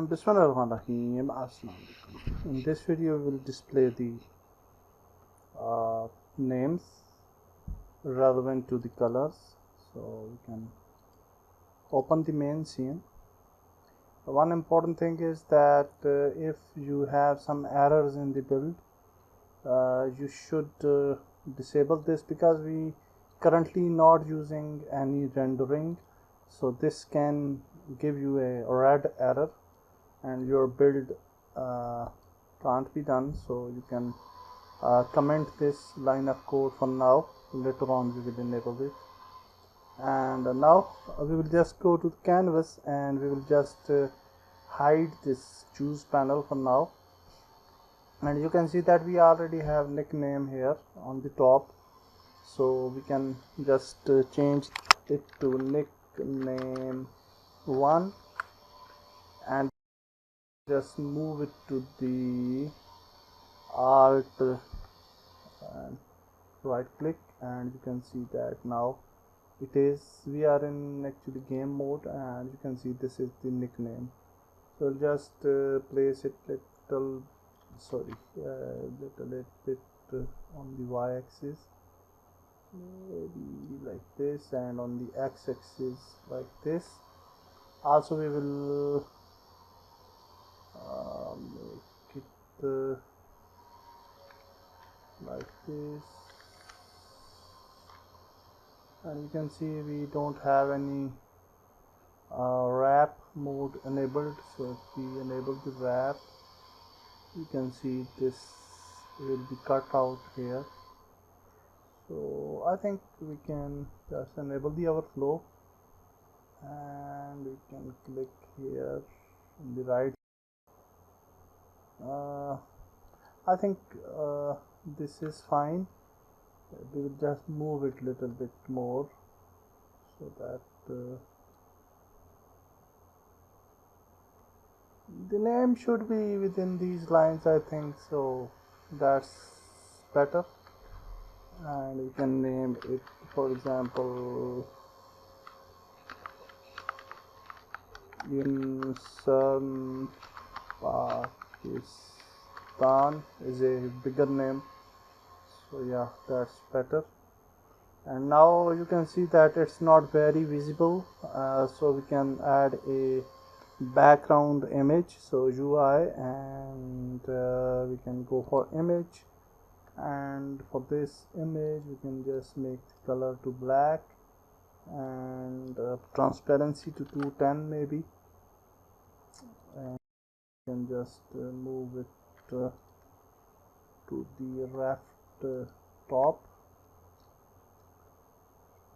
Bismillahirrahmanirrahim. Assalamualaikum. In this video, we will display the names relevant to the colors. So we can open the main scene. One important thing is that if you have some errors in the build, you should disable this, because we currently not using any rendering, so this can give you a red error and your build can't be done. So you can comment this line of code for now. Later on we will enable it. And now we will just go to the canvas and we will just hide this choose panel for now. And you can see that we already have nickname here on the top, so we can just change it to nickname 1 and just move it to the alt and right click, and you can see that now we are in actually game mode, and you can see this is the nickname. So just place it little bit on the y-axis, maybe like this, and on the x-axis like this. Also we will make it like this, and you can see we don't have any wrap mode enabled. So if we enable the wrap, you can see this will be cut out here. So I think we can just enable the overflow, and we can click here in the right. I think this is fine. We will just move it little bit more so that the name should be within these lines, I think. So that's better. And you can name it, for example, incern Pakistan is a bigger name. So yeah, that's better. And now you can see that it's not very visible, so we can add a background image. So UI, and we can go for image, and for this image we can just make the color to black and transparency to 210 maybe, and we can just move it to the left top.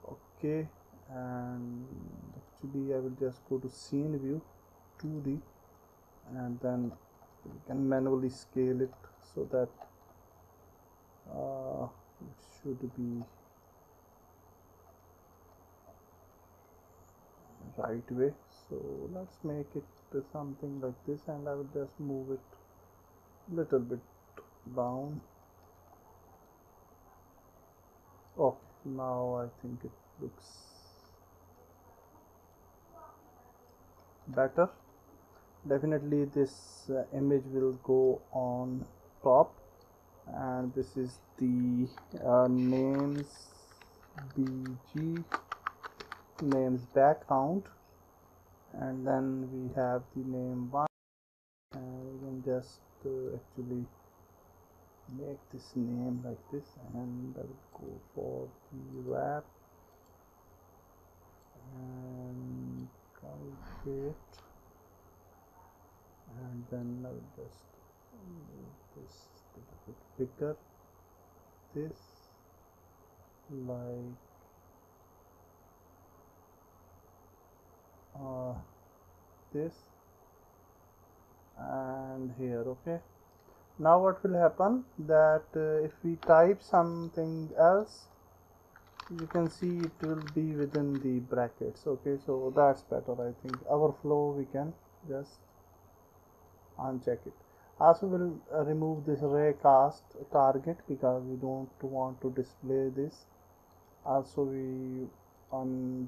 Okay, and actually I will just go to scene view 2D, and then we can manually scale it so that it should be right way. So let's make it something like this, and I will just move it little bit down. Okay, now I think it looks better. Definitely this image will go on top, and this is the names bg names background, and then we have the name 1, and we can just actually make this name like this, and I will go for the wrap and calculate, and then I will just make this a little bit bigger, this like this, and here. Okay, now what will happen that if we type something else, you can see it will be within the brackets. Okay, so that's better. I think overflow we can just uncheck it. Also we'll remove this raycast target because we don't want to display this. Also we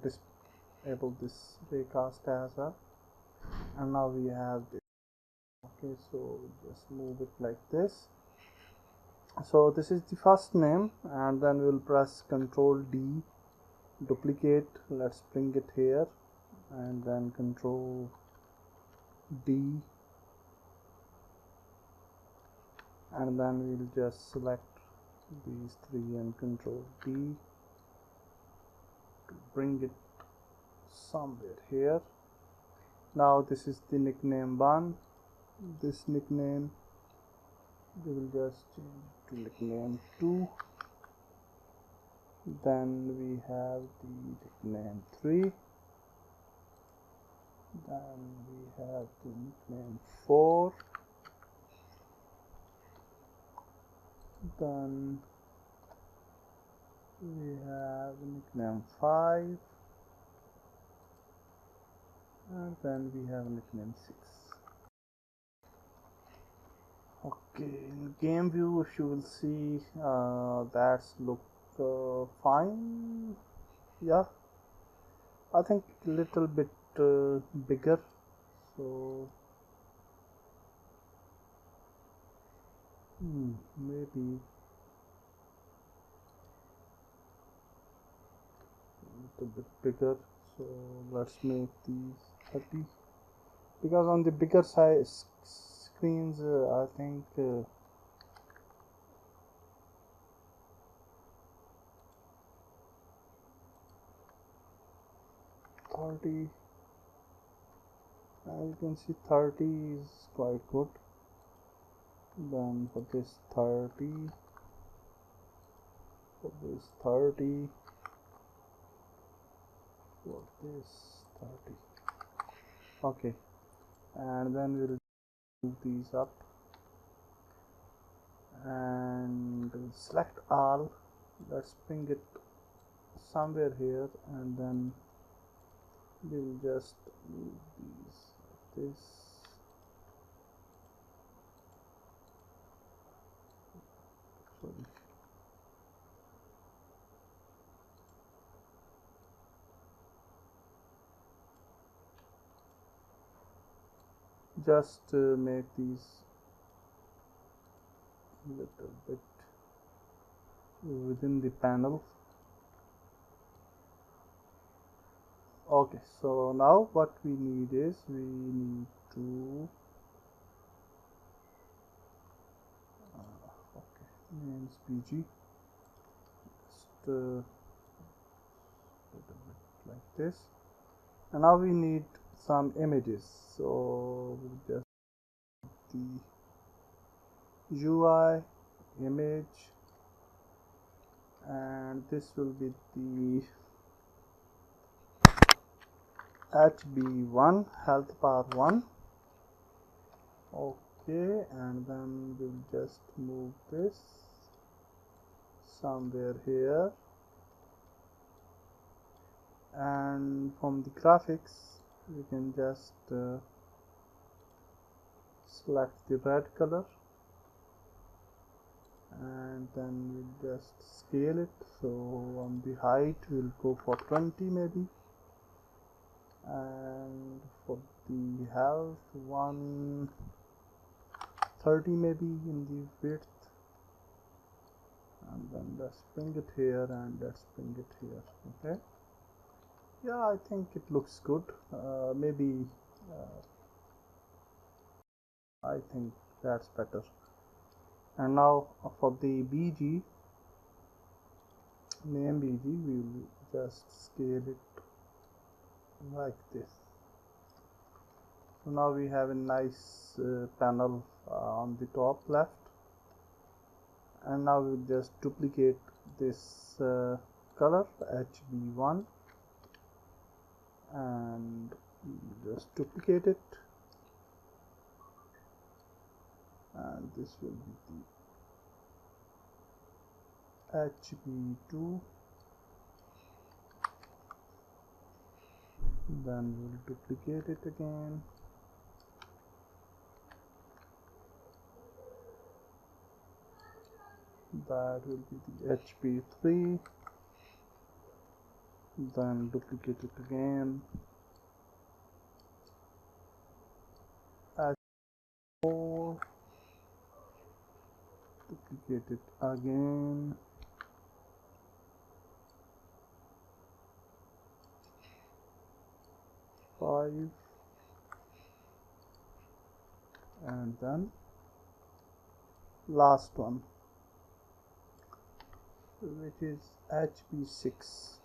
disable this raycast as well, and now we have this. Okay, so just move it like this. So this is the first name, and then we'll press Ctrl D, duplicate. Let's bring it here, and then Ctrl D, and then we'll just select these three and Ctrl D to bring it somewhere here. Now this is the nickname 1. This nickname we will just change to nickname 2. Then we have the nickname 3. Then we have the nickname 4. Then we have nickname 5, and then we have nickname 6. Okay, in game view, if you will see, that's look fine. Yeah, I think a little bit bigger, so maybe a bit bigger. So let's make these 30, because on the bigger size screens I think 30, as you can see 30 is quite good. Then for this 30, for this 30, for this 30. Okay, and then we'll move these up and select all. Let's bring it somewhere here, and then we'll just move these like this. Sorry. Just make these a little bit within the panel. Okay, so now what we need is we need to okay, names PG, just a little bit like this, and now we need some images. So we'll just the UI image, and this will be the HB1 health bar 1. Okay, and then we'll just move this somewhere here, and from the graphics we can just select the red color, and then we'll just scale it. So on the height we'll go for 20 maybe, and for the health 130 maybe in the width, and then let's bring it here and let's bring it here. Okay, yeah, I think it looks good. Maybe I think that's better. And now for the BG, name BG, we will just scale it like this. So now we have a nice panel on the top left, and now we'll just duplicate this color HB1, and we'll just duplicate it, and this will be the HB2. Then we'll duplicate it again, that will be the HB3. Then duplicate it again, duplicate it again. Five, and then last one, which is HB6.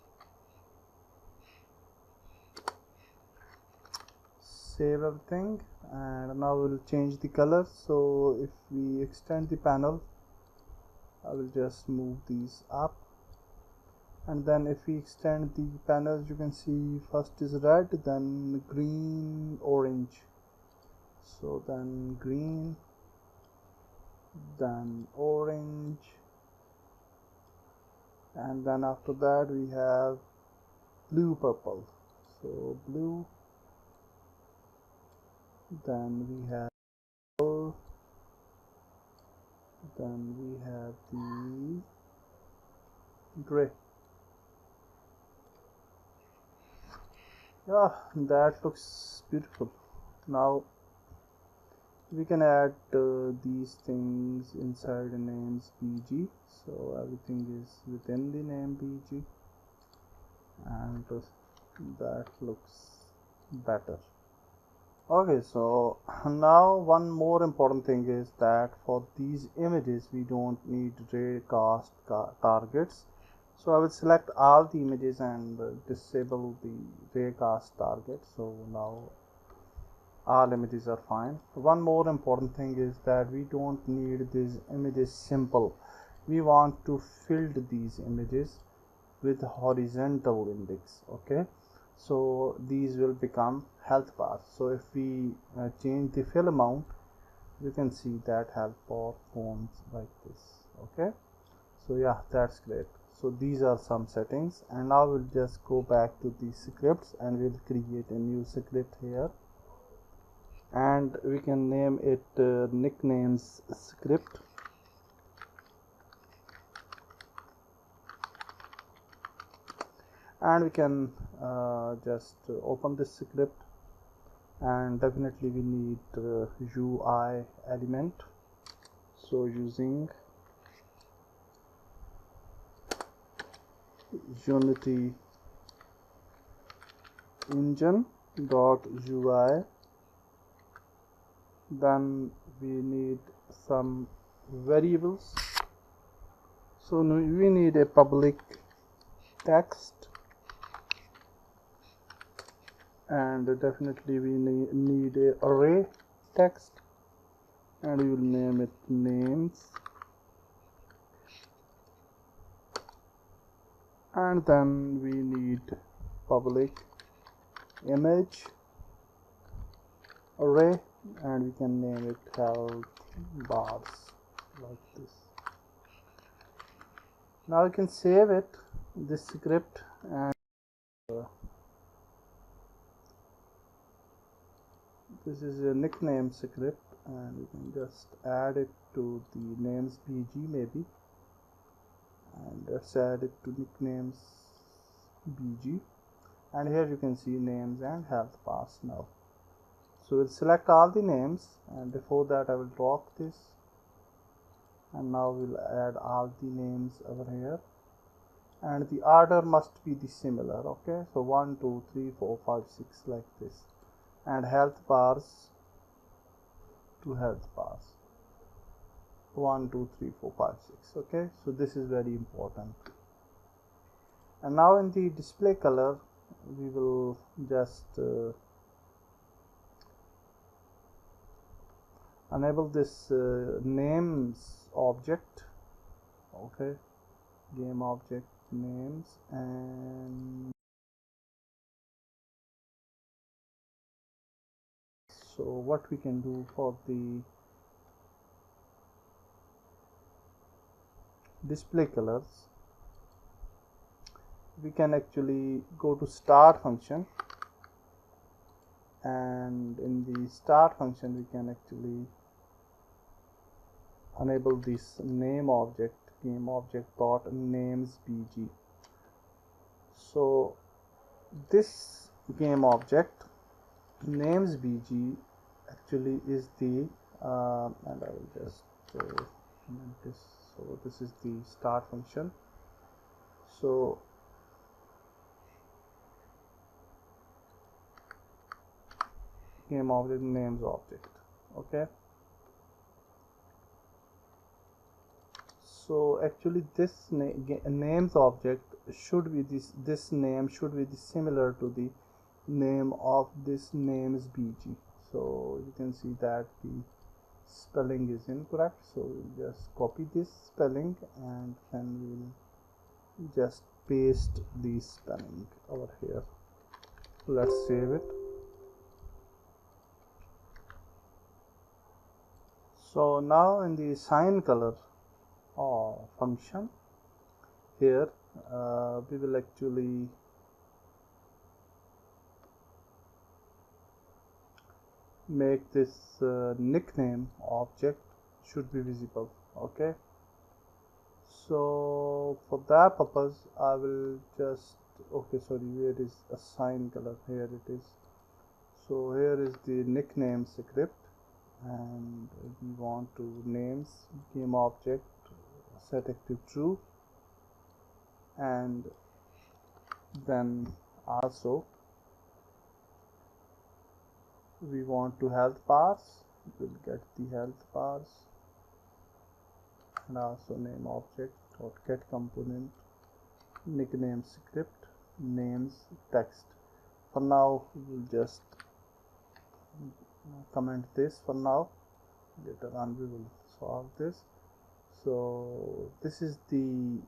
Save everything, and now we'll change the color. So if we extend the panel, I will just move these up, and then if we extend the panels, you can see first is red, then green, orange. So then green, then orange, and then after that we have blue, purple. So blue, then we have purple, then we have the gray. Yeah, that looks beautiful. Now we can add these things inside the names BG, so everything is within the name BG, and that looks better. Okay, so now one more important thing is that for these images we don't need raycast targets. So I will select all the images and disable the raycast target. So now all images are fine. One more important thing is that we don't need these images simple. We want to fill these images with horizontal index. Okay, so these will become health bars. So if we change the fill amount, you can see that health bar forms like this. Okay, so yeah, that's great. So these are some settings, and now we'll just go back to the scripts and we'll create a new script here, and we can name it nicknames script. And we can just open this script, and definitely we need UI element. So using Unity engine dot UI, then we need some variables. So we need a public text, and definitely we need a array text, and we will name it names, and then we need public image array, and we can name it health bars like this. Now you can save it, this script, and this is a nickname script, and we can just add it to the names BG maybe, and let's add it to nicknames BG, and here you can see names and health bars now. So we'll select all the names, and before that I will drop this, and now we'll add all the names over here, and the order must be the similar. Okay, so 1 2 3 4 5 6 like this, and health bars to health bars 1 2 3 4 5 6. Okay, so this is very important. And now in the display color we will just enable this names object. Okay, game object names, and so what we can do for the display colors, we can actually go to start function, and in the start function we can actually enable this name object, game object dot names BG. So this game object names BG actually is the and I will just comment this So this is the start function. So game object names object. Okay, so actually this names object should be this name should be similar to the name of this name is bg. So you can see that the spelling is incorrect, so we'll just copy this spelling and then we'll just paste the spelling over here. Let's save it. So now in the sign color function here, we will actually make this nickname object should be visible. Okay, so for that purpose I will just, okay, sorry, where is a sign color? Here it is. So here is the nickname script, and we want to names game object set active true, and then also we want to health bars, we'll get the health bars, and also name object dot get component nickname script names text. For now we'll just comment this for now, later on we will solve this. So this is the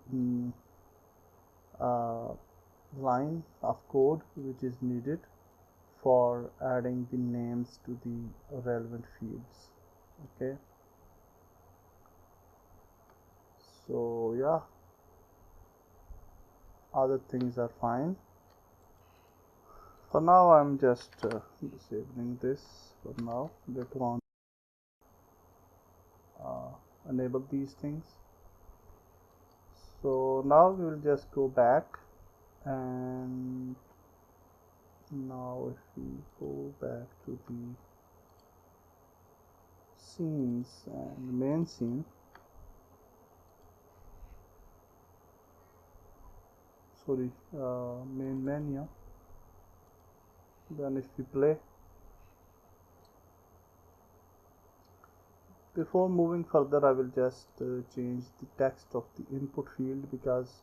line of code which is needed for adding the names to the relevant fields. Okay, so yeah, other things are fine. For now I'm just disabling this for now. Later on enable these things. So now we will just go back, and now if we go back to the scenes and main scene, sorry, main menu, then if we play, before moving further I will just change the text of the input field, because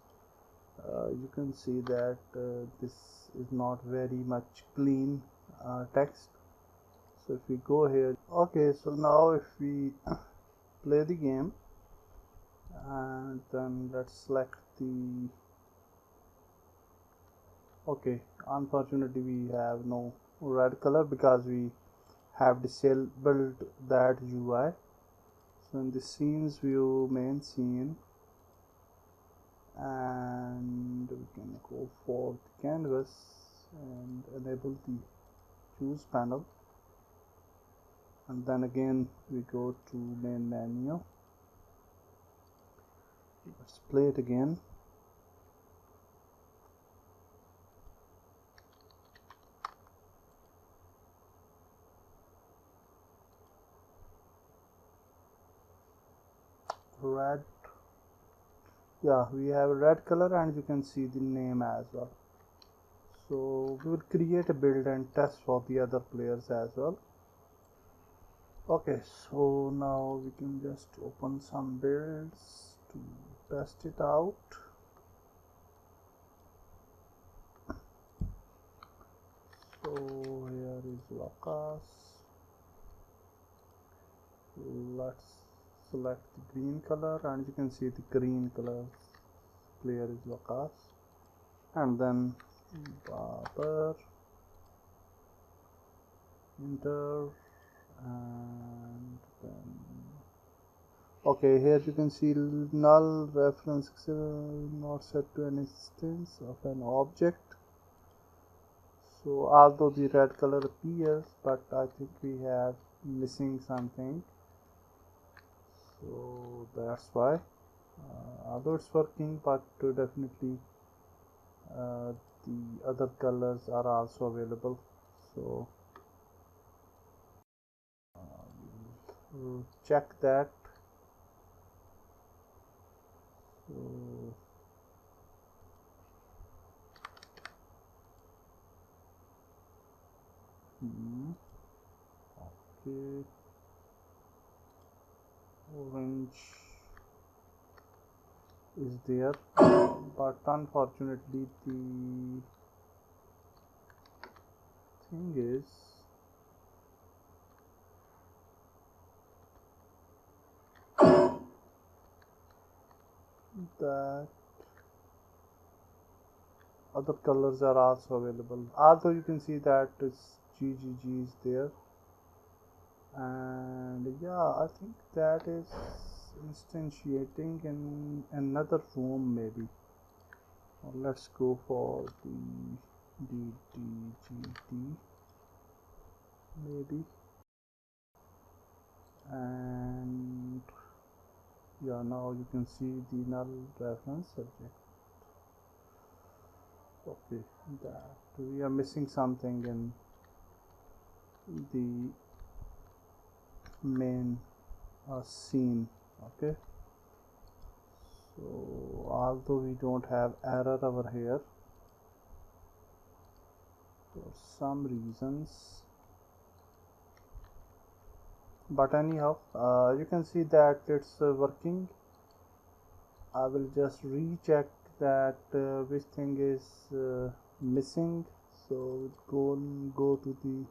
you can see that this is not very much clean text. So if we go here, okay, so now if we play the game, and then let's select the, okay, unfortunately we have no red color because we have disabled that UI. So in the scenes view, main scene, and we can go for the canvas and enable the choose panel, and then again we go to main menu. Let's play it again. Red, yeah, we have a red color, and you can see the name as well. So we will create a build and test for the other players as well. Okay, so now we can just open some builds to test it out. So here is Lucas. Let's select the green color, and you can see the green color player is Lucas, and then Barber, enter, and then okay, here you can see null reference not set to an instance of an object. So although the red color appears, but I think we have missing something, so that's why. Although it's working, but definitely the other colors are also available. So we'll check that. So okay, orange is there, but unfortunately the thing is that other colors are also available, although you can see that it's GGG is there. And yeah, I think that is instantiating in another room maybe. Let's go for the DDGD maybe. And yeah, now you can see the null reference subject. Okay, that we are missing something in the main scene. Okay, so although we don't have error over here for some reasons, but anyhow you can see that it's working. I will just recheck that which thing is missing. So go to the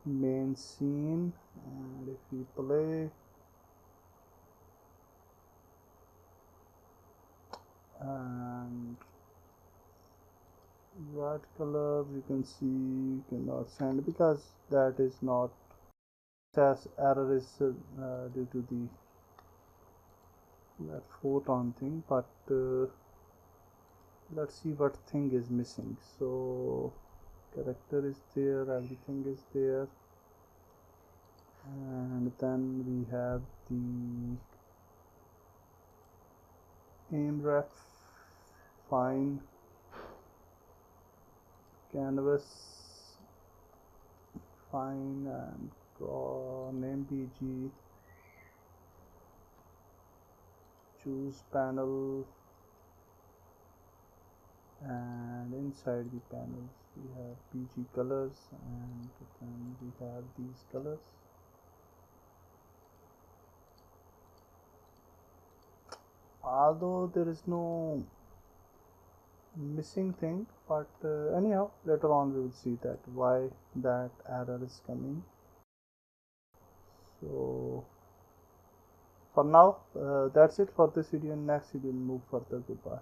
main scene, and if we play and red color, you can see cannot send because that is not SAS error is due to the that photon thing, but let's see what thing is missing. So character is there, everything is there, and then we have the aim ref, fine, canvas, fine, and name BG, choose panel, and inside the panels we have PG colors, and then we have these colors. Although there is no missing thing, but anyhow later on we will see that why that error is coming. So for now that's it for this video. In next video we'll move further. Goodbye.